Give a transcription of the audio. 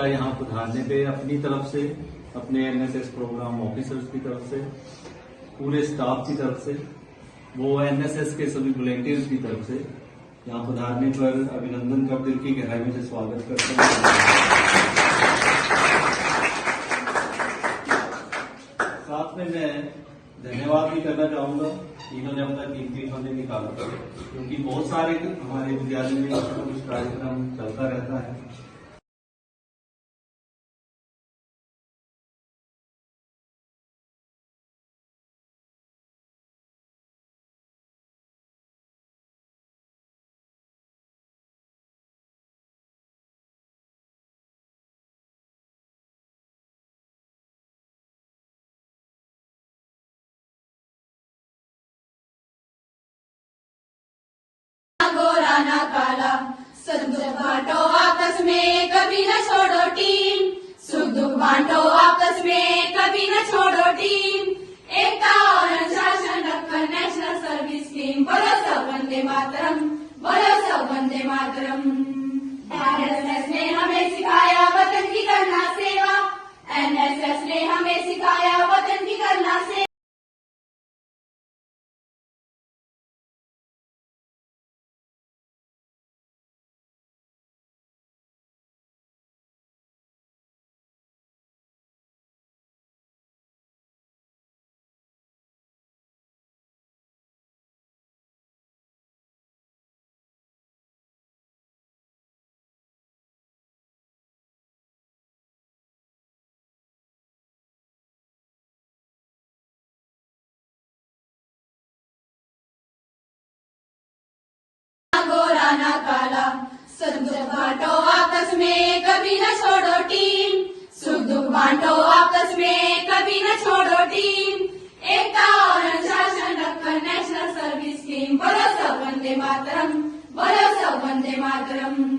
यहाँ पधारने पे अपनी तरफ से, अपने एनएसएस प्रोग्राम ऑफिसर्स की तरफ से, पूरे स्टाफ की तरफ से, वो एनएसएस के सभी वॉलेंटियर्स की तरफ से यहाँ पधारने पर अभिनंदन का दिल की गहराई से स्वागत करते हैं। साथ में मैं धन्यवाद भी करना चाहूंगा, इन्होंने अपना कीमती समय निकाला, क्योंकि बहुत सारे हमारे विद्यालय में कुछ कार्यक्रम चलता रहता है। गोरा ना काला, सुख दुख बांटो आपस में, कभी न छोड़ो टीम। सुख दुख बांटो आपस में, कभी न छोड़ो टीम। एकता और अनुशासन रखकर नेशनल सर्विस स्कीम। बोलो सब वंदे मातरम, बोलो सब वंदे मातरम। एनएसएस ने हमें सिखाया वतन की करना सेवा, एनएसएस ने हमें सिखाया वतन की करना सेवा। गोरा ना काला, सुख दुख बांटो आपस में, कभी न छोड़ो टीम। सुख दुख बांटो आपस में, कभी न छोड़ो टीम। एकता और अनुशासन रखकर नेशनल सर्विस स्कीम। बोलो सब वंदे मातरम, बोलो सब वंदे मातरम।